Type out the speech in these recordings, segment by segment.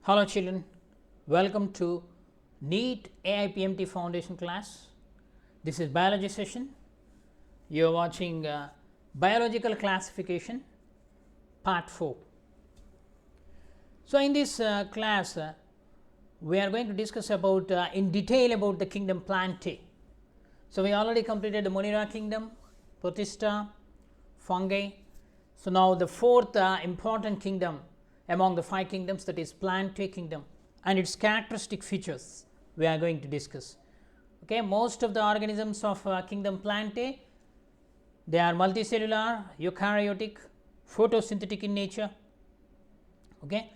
Hello children, welcome to NEET AIPMT Foundation class. This is biology session. You are watching biological classification part 4. So, in this class we are going to discuss about in detail about the kingdom Plantae. So, we already completed the Monera kingdom, Protista, fungi. So, now the fourth important kingdom among the 5 kingdoms, that is Plantae kingdom, and its characteristic features we are going to discuss. Okay, most of the organisms of kingdom Plantae, they are multicellular, eukaryotic, photosynthetic in nature. Okay,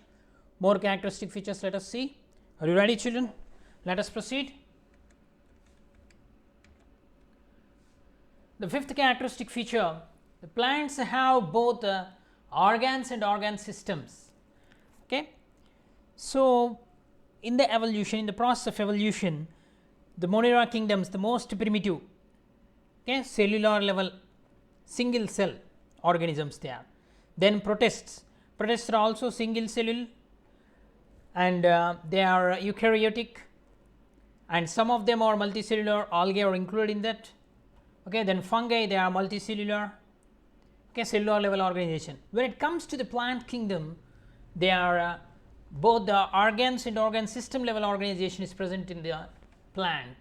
more characteristic features, let us see. Are you ready children? Let us proceed. The fifth characteristic feature, the plants have both organs and organ systems. Okay. So, in the evolution, in the process of evolution, the Monera kingdoms, the most primitive, okay, cellular level single cell organisms they are. Then protists are also single cellule, and they are eukaryotic, and some of them are multicellular, algae are included in that. Okay. Then fungi, they are multicellular, okay, cellular level organization. When it comes to the plant kingdom, they are both the organs and organ system level organization is present in the plant.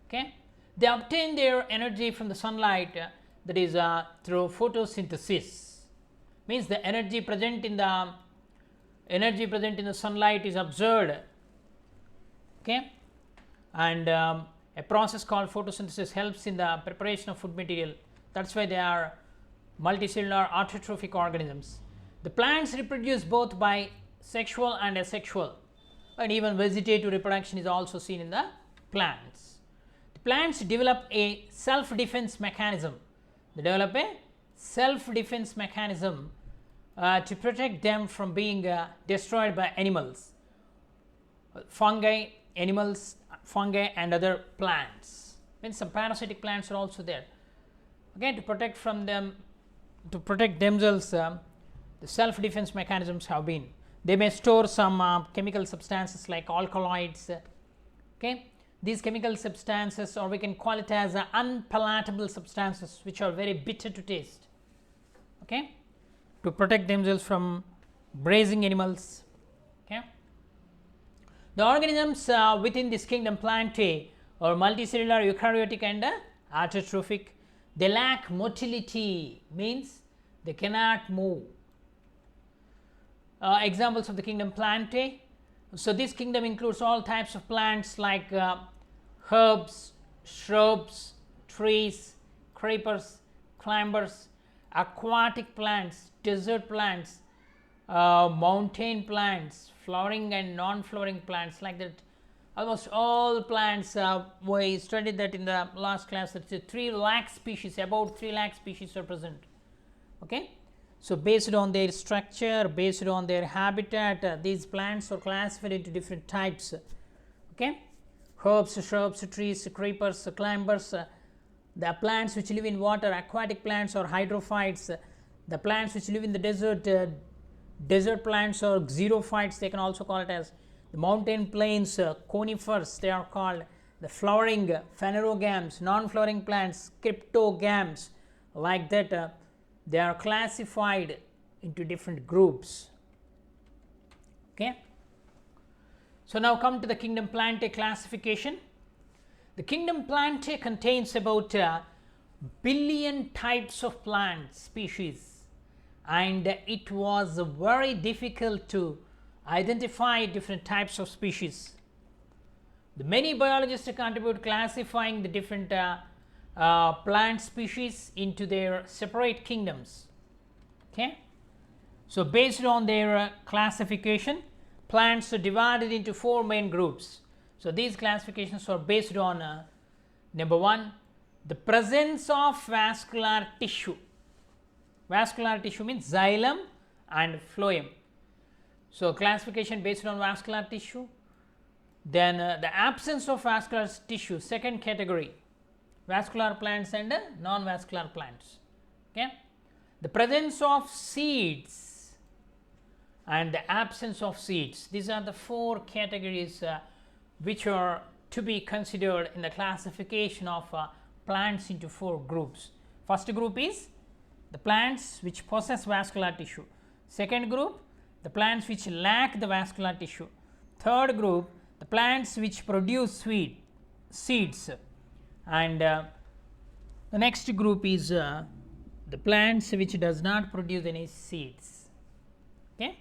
Okay. They obtain their energy from the sunlight, that is through photosynthesis, means the energy present in the sunlight is observed, okay, and a process called photosynthesis helps in the preparation of food material. That is why they are multicellular autotrophic organisms. The plants reproduce both by sexual and asexual, and even vegetative reproduction is also seen in the plants. The plants develop a self defense mechanism. They develop a self defense mechanism to protect them from being destroyed by animals, fungi, animals, fungi and other plants. Means some parasitic plants are also there. Okay, to protect from them, to protect themselves, the self defense mechanisms have been. They may store some chemical substances like alkaloids. Okay, these chemical substances, or we can call it as unpalatable substances, which are very bitter to taste. Okay, to protect themselves from grazing animals. Okay, the organisms within this kingdom Plantae are multicellular, eukaryotic and autotrophic. They lack motility, means they cannot move. Examples of the kingdom Plantae. So, this kingdom includes all types of plants like herbs, shrubs, trees, creepers, climbers, aquatic plants, desert plants, mountain plants, flowering and non-flowering plants, like that. Almost all plants, we studied that in the last class, that 3 lakh species, about 3 lakh species are present. Okay. So, based on their structure, based on their habitat, these plants are classified into different types. Okay. Herbs, shrubs, trees, creepers, climbers, the plants which live in water, aquatic plants or hydrophytes, the plants which live in the desert, desert plants or xerophytes, they can also call it as the mountain plains, conifers, they are called the flowering phanerogams, non-flowering plants, cryptogams, like that. They are classified into different groups. Okay. So, now come to the kingdom Plantae classification. The kingdom Plantae contains about billion types of plant species, and it was very difficult to identify different types of species. The many biologists contribute classifying the different plant species into their separate kingdoms. Okay. So, based on their classification, plants are divided into 4 main groups. So, these classifications are based on number 1, the presence of vascular tissue. Vascular tissue means xylem and phloem. So, classification based on vascular tissue. Then the absence of vascular tissue, second category, vascular plants and non-vascular plants. Okay. The presence of seeds and the absence of seeds. These are the 4 categories which are to be considered in the classification of plants into 4 groups. First group is the plants which possess vascular tissue. Second group, the plants which lack the vascular tissue. Third group, the plants which produce seeds. And the next group is the plants which does not produce any seeds. Okay.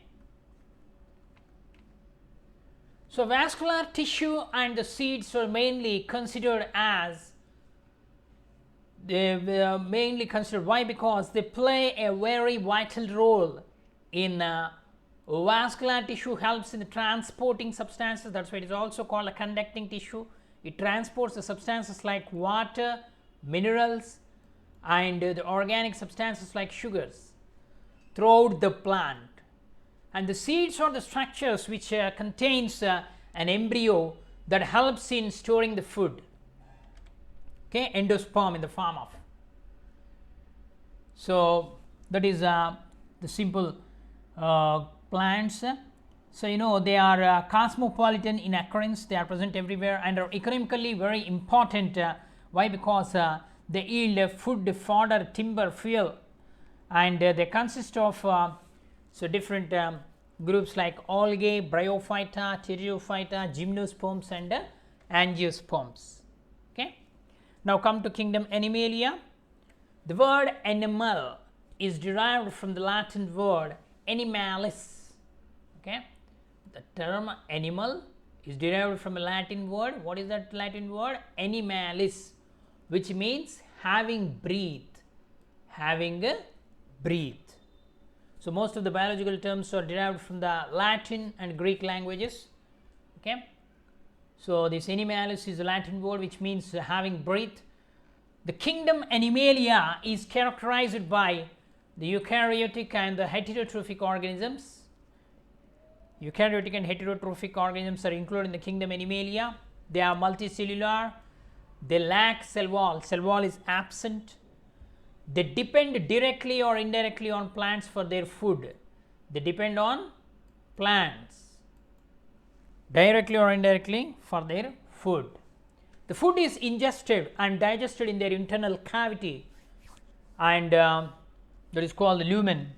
So, vascular tissue and the seeds are mainly considered as mainly considered. Why? Because they play a very vital role in vascular tissue. Helps in the transporting substances. That's why it is also called a conducting tissue. It transports the substances like water, minerals, and the organic substances like sugars throughout the plant. And the seeds are the structures which contains an embryo that helps in storing the food. Okay, endosperm in the form of. So that is the simple plants. So you know they are cosmopolitan in occurrence. They are present everywhere and are economically very important. Why? Because they yield food, fodder, timber, fuel, and they consist of so different groups like algae, bryophyta, pteridophyta, gymnosperms, and angiosperms. Okay. Now come to kingdom Animalia. The word animal is derived from the Latin word animalis. Okay. The term animal is derived from a Latin word. What is that Latin word? Animalis, which means having breath, having a breath. So most of the biological terms are derived from the Latin and Greek languages. Okay. So this animalis is a Latin word which means having breath. The kingdom Animalia is characterized by the eukaryotic and the heterotrophic organisms. Eukaryotic and heterotrophic organisms are included in the kingdom Animalia. They are multicellular. They lack cell wall. Cell wall is absent. They depend directly or indirectly on plants for their food. They depend on plants directly or indirectly for their food. The food is ingested and digested in their internal cavity, and that is called the lumen.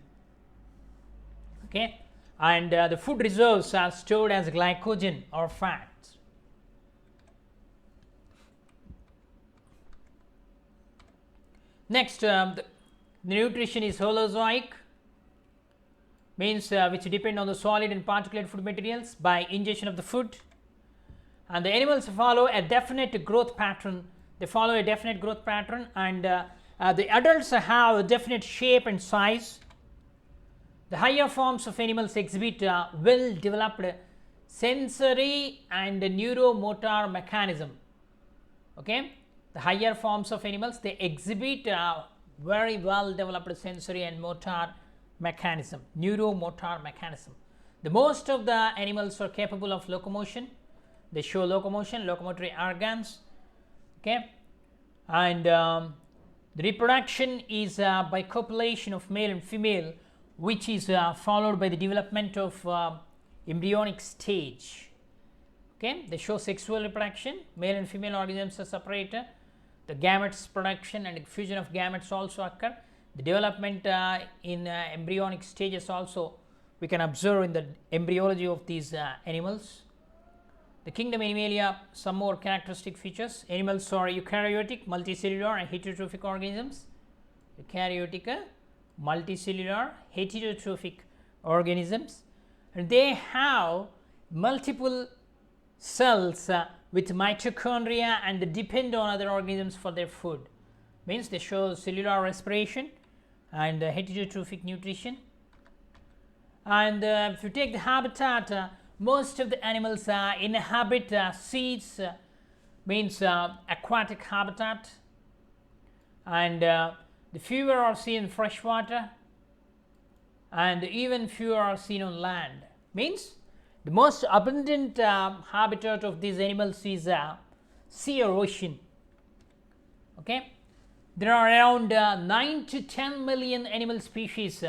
Okay. And the food reserves are stored as glycogen or fat. Next, the nutrition is holozoic, means which depend on the solid and particulate food materials by ingestion of the food, and the animals follow a definite growth pattern. They follow a definite growth pattern, and the adults have a definite shape and size. The higher forms of animals exhibit well developed sensory and neuromotor mechanism. Okay. The higher forms of animals, they exhibit very well developed sensory and motor mechanism, neuromotor mechanism. The most of the animals are capable of locomotion. They show locomotion, locomotory organs. Okay. And the reproduction is by copulation of male and female, which is followed by the development of embryonic stage. Okay. They show sexual reproduction. Male and female organisms are separated. The gametes production and fusion of gametes also occur. The development in embryonic stages also we can observe in the embryology of these animals. The kingdom Animalia, some more characteristic features. Animals are eukaryotic, multicellular and heterotrophic organisms. Eukaryotic, multicellular, heterotrophic organisms, and they have multiple cells with mitochondria and they depend on other organisms for their food. Means they show cellular respiration and heterotrophic nutrition. And if you take the habitat, most of the animals inhabit seas, means aquatic habitat, and the fewer are seen in fresh water and even fewer are seen on land. Means the most abundant habitat of these animals is sea or ocean. Okay. There are around 9 to 10 million animal species,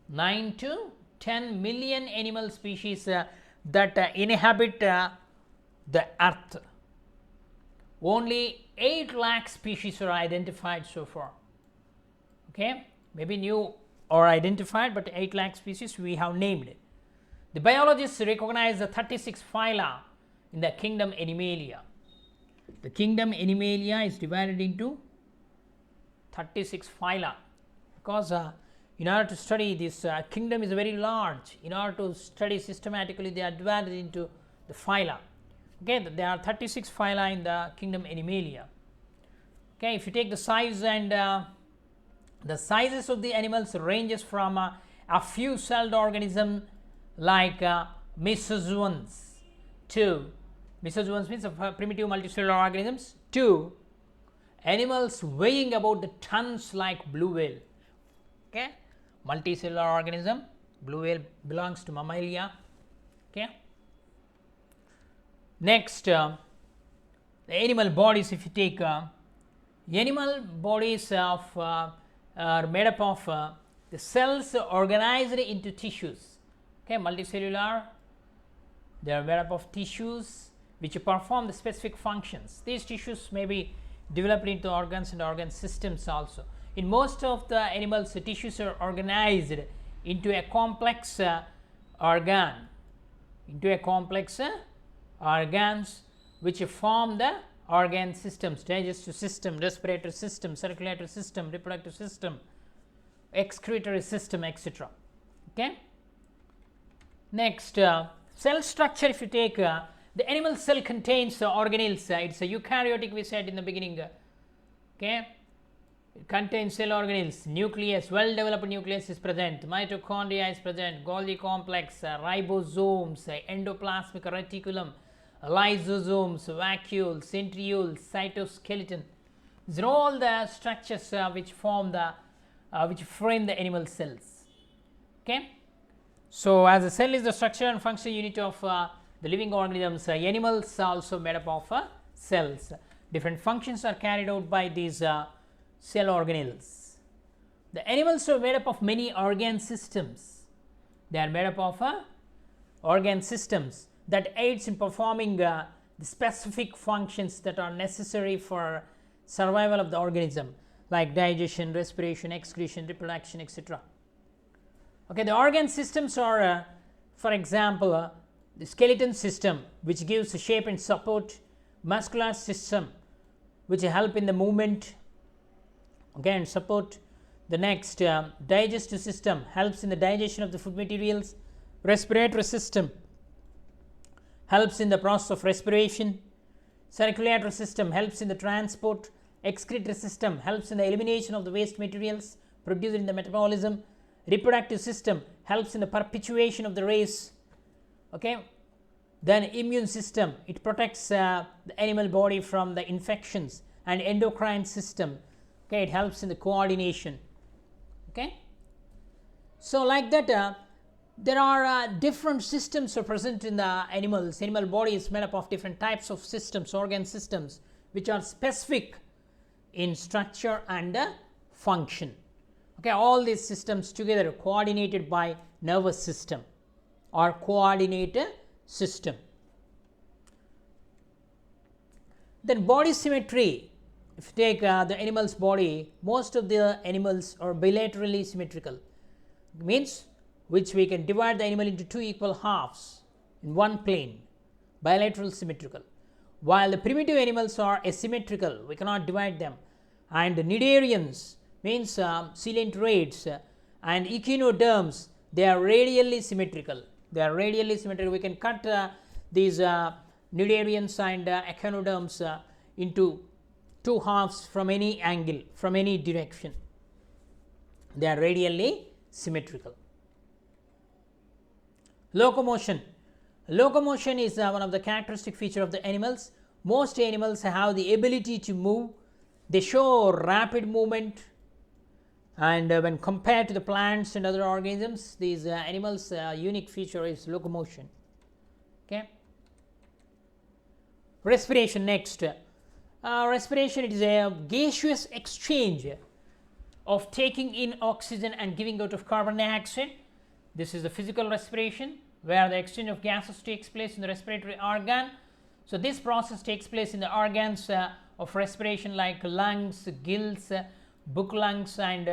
9 to 10 million animal species that inhabit the earth. Only 8 lakh species are identified so far. Okay, maybe new or identified, but 8 lakh species we have named. The biologists recognize the 36 phyla in the kingdom Animalia. The kingdom Animalia is divided into 36 phyla because in order to study this kingdom is very large. In order to study systematically, they are divided into the phyla. Okay, there are 36 phyla in the kingdom Animalia. Okay, if you take the size and the sizes of the animals ranges from a few celled organism like mesozoans to mesozoans means of primitive multicellular organisms to animals weighing about the tons like blue whale. Okay, multicellular organism, blue whale belongs to mammalia. Okay, next the animal bodies, if you take animal bodies of are made up of the cells organized into tissues. Okay, multicellular, they are made up of tissues which perform the specific functions. These tissues may be developed into organs and organ systems also. In most of the animals, the tissues are organized into a complex organs which form the organ systems: digestive system, respiratory system, circulatory system, reproductive system, excretory system, etc. Okay. Next, cell structure, if you take the animal cell contains organelles. It's a eukaryotic, we said in the beginning. Okay, it contains cell organelles, nucleus, well developed nucleus is present, mitochondria is present, Golgi complex, ribosomes, endoplasmic reticulum, lysosomes, vacuoles, centrioles, cytoskeleton. These are all the structures which form the which frame the animal cells. Okay, so as a cell is the structure and function unit of the living organisms, animals are also made up of cells. Different functions are carried out by these cell organelles. The animals are made up of many organ systems. They are made up of organ systems that aids in performing the specific functions that are necessary for survival of the organism, like digestion, respiration, excretion, reproduction, etc. Okay, the organ systems are for example the skeleton system, which gives shape and support, muscular system which help in the movement, okay, and support. The next digestive system helps in the digestion of the food materials, respiratory system helps in the process of respiration, circulatory system helps in the transport, excretory system helps in the elimination of the waste materials produced in the metabolism, reproductive system helps in the perpetuation of the race. Okay, then immune system, it protects the animal body from the infections, and endocrine system, okay, it helps in the coordination. Okay, so like that there are different systems are present in the animals. Animal body is made up of different types of systems, organ systems, which are specific in structure and function. Okay, all these systems together coordinated by nervous system or coordinated system. Then body symmetry, if you take the animal's body, most of the animals are bilaterally symmetrical, means which we can divide the animal into two equal halves in one plane, bilateral symmetrical, while the primitive animals are asymmetrical, we cannot divide them. And the cnidarians means coelenterate and echinoderms, they are radially symmetrical. They are radially symmetrical. We can cut these cnidarians and echinoderms into two halves from any angle, from any direction. They are radially symmetrical. Locomotion. Locomotion is one of the characteristic feature of the animals. Most animals have the ability to move. They show rapid movement, and when compared to the plants and other organisms, these animals unique feature is locomotion. Okay. Respiration next. Respiration, it is a gaseous exchange of taking in oxygen and giving out of carbon dioxide This is the physical respiration, where the exchange of gases takes place in the respiratory organ. So, this process takes place in the organs of respiration like lungs, gills, book lungs and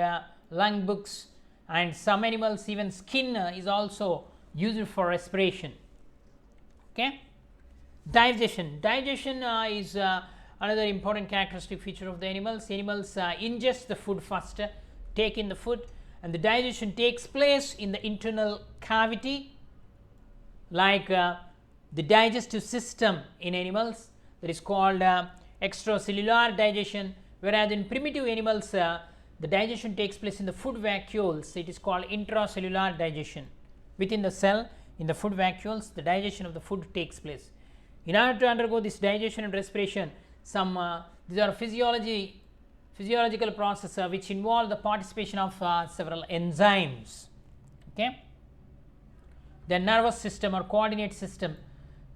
lung books, and some animals even skin is also used for respiration. Okay. Digestion is another important characteristic feature of the animals. Animals ingest the food first, take in the food, and the digestion takes place in the internal cavity, like the digestive system in animals, that is called extracellular digestion, whereas in primitive animals the digestion takes place in the food vacuoles. It is called intracellular digestion. Within the cell, in the food vacuoles, the digestion of the food takes place. In order to undergo this digestion and respiration, these are physiological processes which involve the participation of several enzymes. Okay. The nervous system or coordinate system.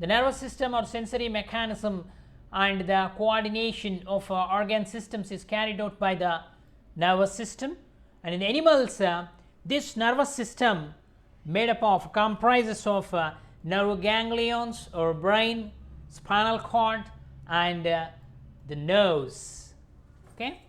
The nervous system or sensory mechanism and the coordination of organ systems is carried out by the nervous system, and in animals this nervous system comprises of nerve ganglions or brain, spinal cord and the nerves. Okay.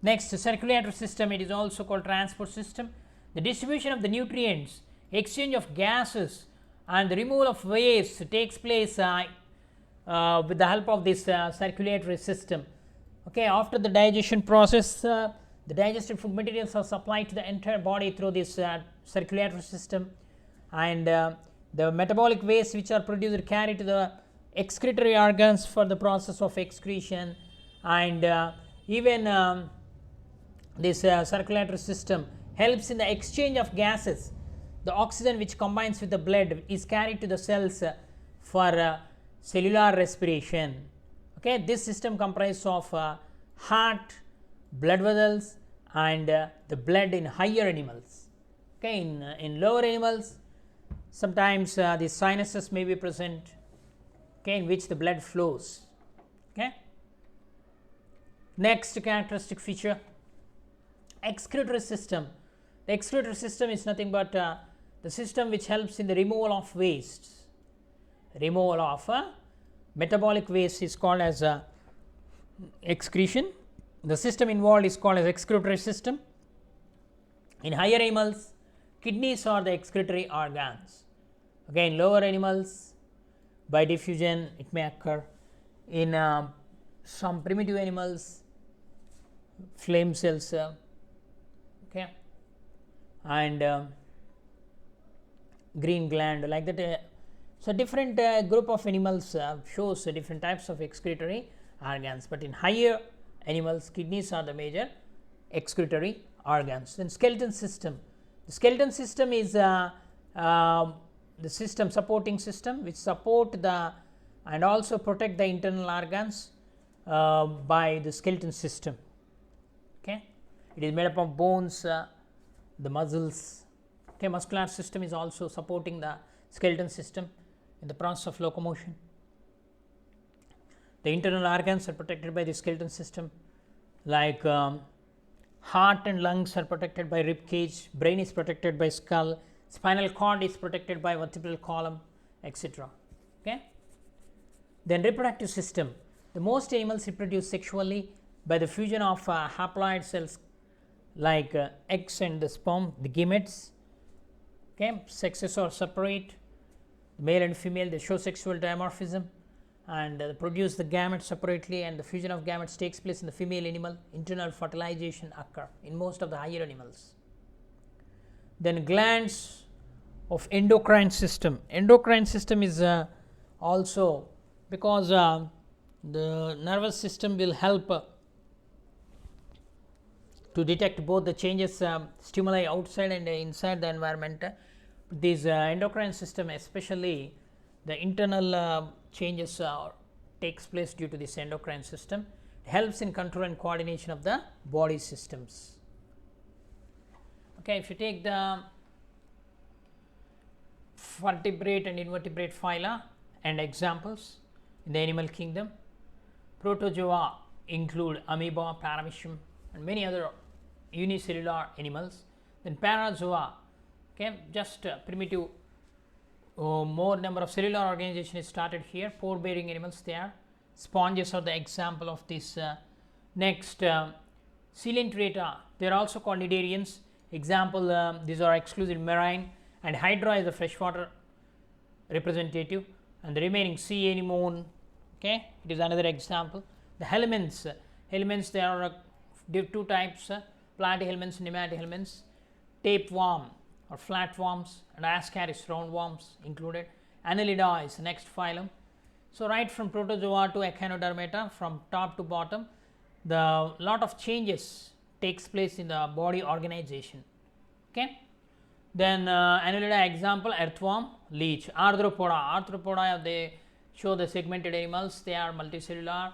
Next, the circulatory system, it is also called transport system. The distribution of the nutrients, exchange of gases and the removal of waste takes place with the help of this circulatory system. Okay, after the digestion process, the digested food materials are supplied to the entire body through this circulatory system, and the metabolic waste which are produced are carried to the excretory organs for the process of excretion, and even this circulatory system helps in the exchange of gases. The oxygen which combines with the blood is carried to the cells for cellular respiration. Okay, this system comprises of heart, blood vessels and the blood in higher animals. Okay, in lower animals sometimes the sinuses may be present, okay, in which the blood flows. Okay. Next characteristic feature, excretory system. The excretory system is nothing but the system which helps in the removal of waste. Removal of metabolic waste is called as excretion. The system involved is called as excretory system. In higher animals, kidneys are the excretory organs. Okay, in lower animals, by diffusion it may occur. In some primitive animals, flame cells, okay, and green gland, like that. So, different group of animals shows different types of excretory organs, but in higher animals, kidneys are the major excretory organs. Then skeleton system. The skeleton system is the system supporting system which support the and also protect the internal organs by the skeleton system. Okay, it is made up of bones, the muscles. Okay, muscular system is also supporting the skeleton system in the process of locomotion. The internal organs are protected by the skeleton system, like heart and lungs are protected by rib cage, brain is protected by skull, spinal cord is protected by vertebral column, etc. Okay. Then reproductive system. The most animals reproduce sexually by the fusion of haploid cells like eggs and the sperm, the gametes. Okay, sexes are separate, male and female, they show sexual dimorphism and produce the gametes separately, and the fusion of gametes takes place in the female animal. Internal fertilization occur in most of the higher animals. Then glands of endocrine system. Endocrine system is also because the nervous system will help to detect both the changes, stimuli outside and inside the environment. This endocrine system, especially the internal changes takes place due to this endocrine system, helps in control and coordination of the body systems. Okay, if you take the vertebrate and invertebrate phyla and examples in the animal kingdom, protozoa include amoeba, paramecium and many other unicellular animals. Then parazoa, okay, just primitive, more number of cellular organization is started here. Pore bearing animals, they are. Sponges are the example of this. Next, coelenterata, they are also called cnidarians. Example, these are exclusive marine, and hydra is the freshwater representative, and the remaining sea anemone, okay, it is another example. The helminths, there are two types, platyhelminths, nematohelminths, tapeworm or flatworms, and ascaris roundworms included. Annelida is the next phylum. So, right from protozoa to echinodermata, from top to bottom, the lot of changes takes place in the body organization. Okay. Then Annelida example, earthworm, leech. Arthropoda, they show the segmented animals, they are multicellular,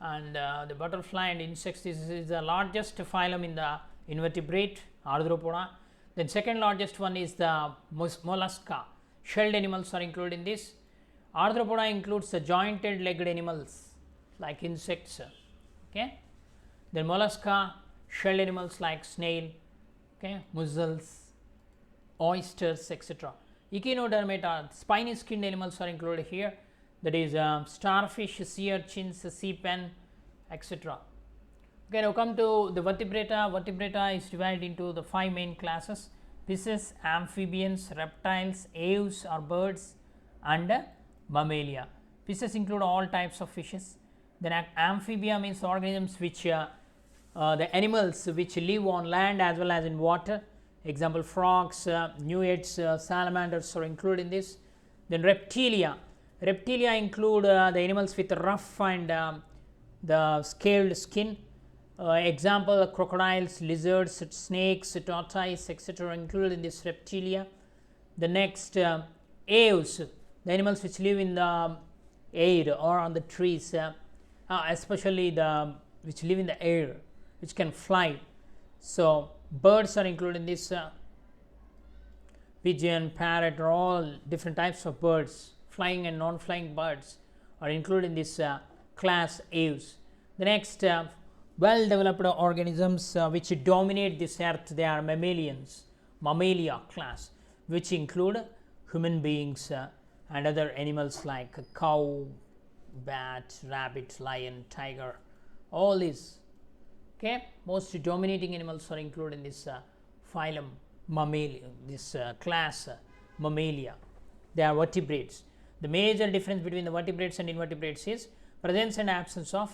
and the butterfly and insects, this is the largest phylum in the invertebrate, Arthropoda. Then second largest one is the mollusca, shelled animals are included in this. Arthropoda includes the jointed legged animals like insects, okay. Then mollusca, shelled animals like snail, okay, mussels, oysters, etc. Echinodermata, spiny skinned animals are included here, that is starfish, sea urchins, sea pen, etc. Okay, now come to the vertebrata. Vertebrata is divided into the 5 main classes: fishes, amphibians, reptiles, aves or birds, and mammalia. Fishes include all types of fishes. Then amphibia means organisms which the animals which live on land as well as in water. Example, frogs, newts, salamanders are included in this. Then reptilia include the animals with rough and the scaled skin. Example, crocodiles, lizards, snakes, tortoise, etc. are included in this reptilia. The next, aves, the animals which live in the air or on the trees, especially the which live in the air, which can fly. So, birds are included in this. Pigeon, parrot are all different types of birds. Flying and non-flying birds are included in this class aves. The next, well developed organisms which dominate this earth, they are mammalians, mammalia class, which include human beings and other animals like cow, bat, rabbit, lion, tiger, all these, okay, most dominating animals are included in this phylum mammalia, this class mammalia. They are vertebrates. The major difference between the vertebrates and invertebrates is presence and absence of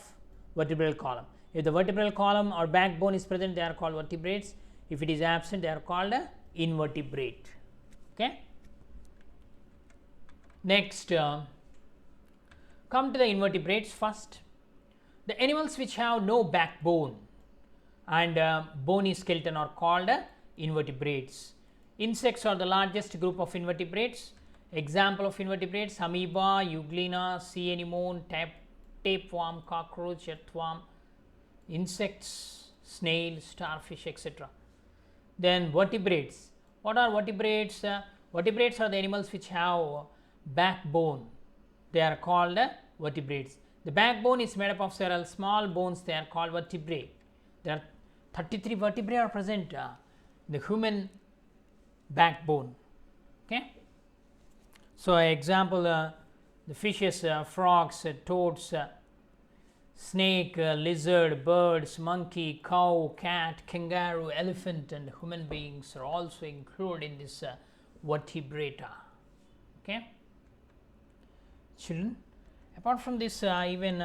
vertebral column. If the vertebral column or backbone is present, they are called vertebrates. If it is absent, they are called invertebrate. Okay. Next, come to the invertebrates first. The animals which have no backbone and bony skeleton are called invertebrates. Insects are the largest group of invertebrates. Example of invertebrates: amoeba, euglena, sea anemone, tapeworm, cockroach, earthworm, insects, snail, starfish, etc. Then vertebrates. What are vertebrates? Vertebrates are the animals which have backbone. They are called vertebrates. The backbone is made up of several small bones. They are called vertebrae. There are 33 vertebrae are present in the human backbone. Okay. So, example, the fishes, frogs, toads, snake, lizard, birds, monkey, cow, cat, kangaroo, elephant, and human beings are also included in this vertebrata. Okay. Children, apart from this, even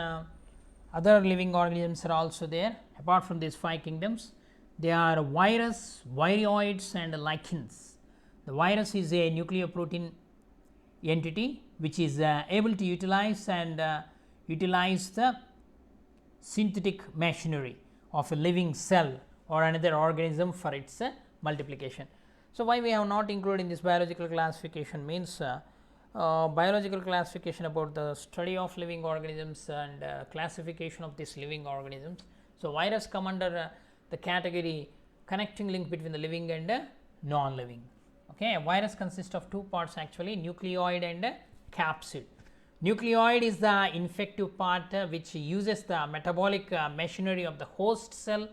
other living organisms are also there. Apart from these 5 kingdoms, there are virus, viroids, and lichens. The virus is a nucleoprotein entity which is able to utilize the synthetic machinery of a living cell or another organism for its multiplication. So, why we have not included in this biological classification means biological classification about the study of living organisms and classification of these living organisms. So, virus come under the category connecting link between the living and non-living. Okay, a virus consists of 2 parts actually, nucleoid and capsid. Nucleoid is the infective part which uses the metabolic machinery of the host cell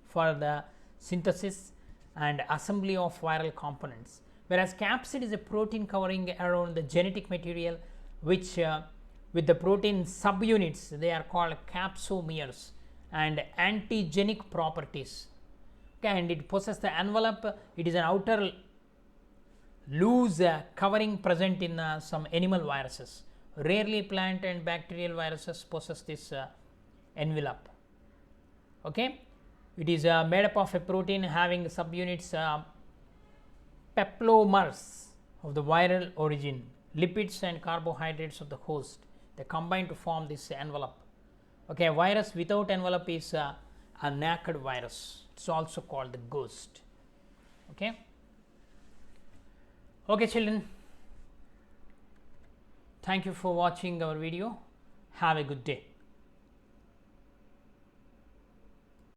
for the synthesis, and assembly of viral components, whereas capsid is a protein covering around the genetic material, which with the protein subunits they are called capsomeres and antigenic properties. Okay, and it possesses the envelope. It is an outer loose covering present in some animal viruses. Rarely plant and bacterial viruses possess this envelope. Okay, it is made up of a protein having subunits peplomers of the viral origin, lipids and carbohydrates of the host. They combine to form this envelope. Okay, a virus without envelope is a naked virus. It's also called the ghost. Okay. Okay, children. Thank you for watching our video. Have a good day.